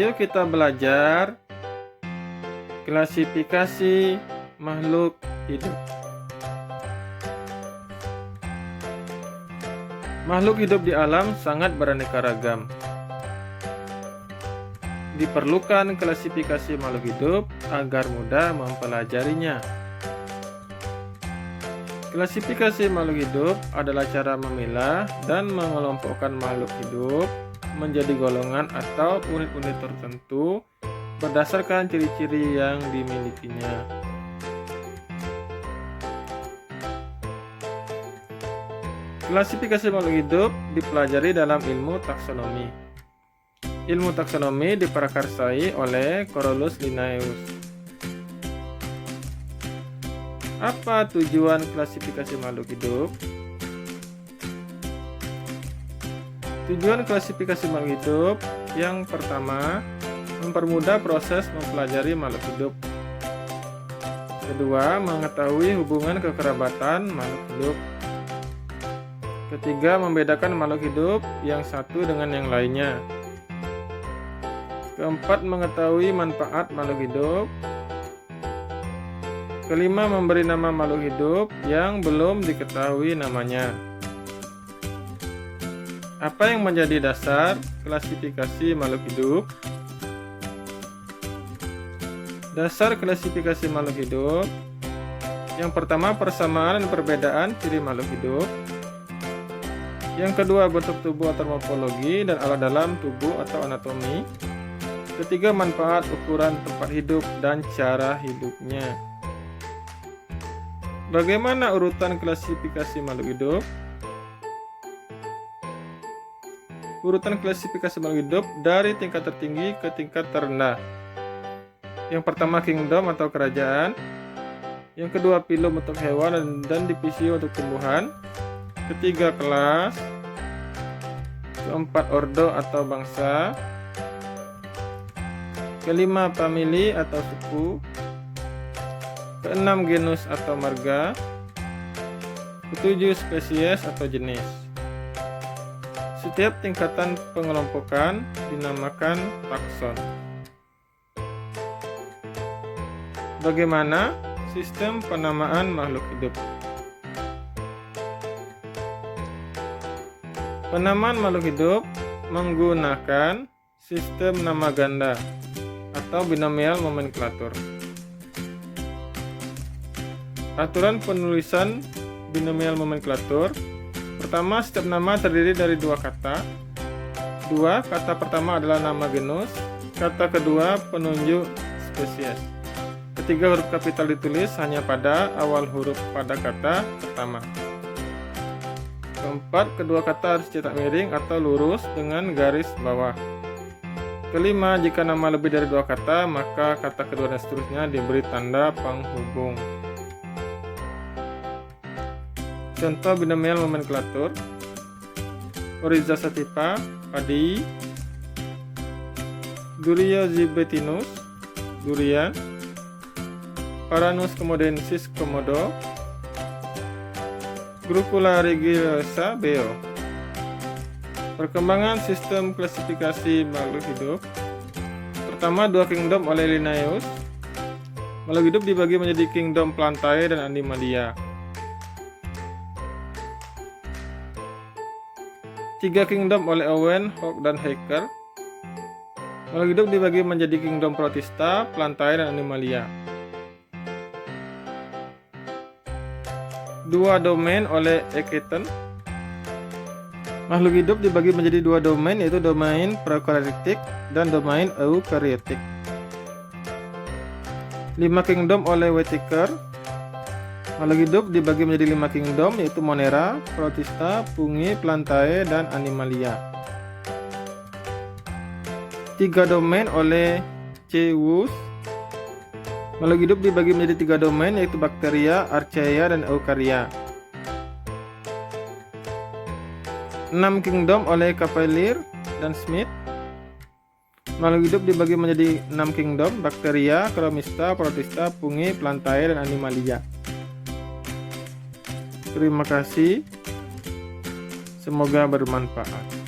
Ayo kita belajar klasifikasi makhluk hidup. Makhluk hidup di alam sangat beraneka ragam. Diperlukan klasifikasi makhluk hidup agar mudah mempelajarinya. Klasifikasi makhluk hidup adalah cara memilah dan mengelompokkan makhluk hidup menjadi golongan atau unit-unit tertentu berdasarkan ciri-ciri yang dimilikinya. Klasifikasi makhluk hidup dipelajari dalam ilmu taksonomi. Ilmu taksonomi diprakarsai oleh Carolus Linnaeus. Apa tujuan klasifikasi makhluk hidup? Tujuan klasifikasi makhluk hidup yang pertama, mempermudah proses mempelajari makhluk hidup. Kedua, mengetahui hubungan kekerabatan makhluk hidup. Ketiga, membedakan makhluk hidup yang satu dengan yang lainnya. Keempat, mengetahui manfaat makhluk hidup. Kelima, memberi nama makhluk hidup yang belum diketahui namanya. Apa yang menjadi dasar klasifikasi makhluk hidup? Dasar klasifikasi makhluk hidup. Yang pertama, persamaan dan perbedaan ciri makhluk hidup. Yang kedua, bentuk tubuh atau morfologi dan alat dalam tubuh atau anatomi. Ketiga, manfaat, ukuran tempat hidup dan cara hidupnya. Bagaimana urutan klasifikasi makhluk hidup? Urutan klasifikasi makhluk hidup dari tingkat tertinggi ke tingkat terendah. Yang pertama, kingdom atau kerajaan. Yang kedua, phylum untuk hewan dan divisi untuk tumbuhan. Ketiga, kelas. Keempat, ordo atau bangsa. Kelima, famili atau suku. Keenam, genus atau marga. Ketujuh, spesies atau jenis. Setiap tingkatan pengelompokan dinamakan takson. Bagaimana sistem penamaan makhluk hidup? Penamaan makhluk hidup menggunakan sistem nama ganda atau binomial nomenklatur. Aturan penulisan binomial nomenklatur. Pertama, setiap nama terdiri dari dua kata. Dua, kata pertama adalah nama genus. Kata kedua penunjuk spesies. Ketiga, huruf kapital ditulis hanya pada awal huruf pada kata pertama. Keempat, kedua kata harus cetak miring atau lurus dengan garis bawah. Kelima, jika nama lebih dari dua kata, maka kata kedua dan seterusnya diberi tanda penghubung. Contoh binomial nomenklatur. Oryza sativa, padi. Duria zibetinus, durian. Paranus comodensis, komodo. Grucula religiosa, beo. Perkembangan sistem klasifikasi makhluk hidup. Pertama, dua kingdom oleh Linnaeus. Makhluk hidup dibagi menjadi kingdom plantae dan animalia. Tiga kingdom oleh Owen, Hooke, dan Haeckel. Makhluk hidup dibagi menjadi kingdom protista, plantae, dan animalia. Dua domain oleh Ecketen. Makhluk hidup dibagi menjadi dua domain, yaitu domain prokaryotik dan domain eukaryotik. 5 kingdom oleh Whittaker. Makhluk hidup dibagi menjadi 5 kingdom, yaitu Monera, Protista, Fungi, Plantae, dan Animalia. 3 domain oleh C. Woos. Makhluk hidup dibagi menjadi 3 domain, yaitu Bakteria, Archaea, dan Eukarya. 6 kingdom oleh Cavalier dan Smith. Makhluk hidup dibagi menjadi 6 kingdom, Bakteria, Chromista, Protista, Fungi, Plantae, dan Animalia. Terima kasih. Semoga bermanfaat.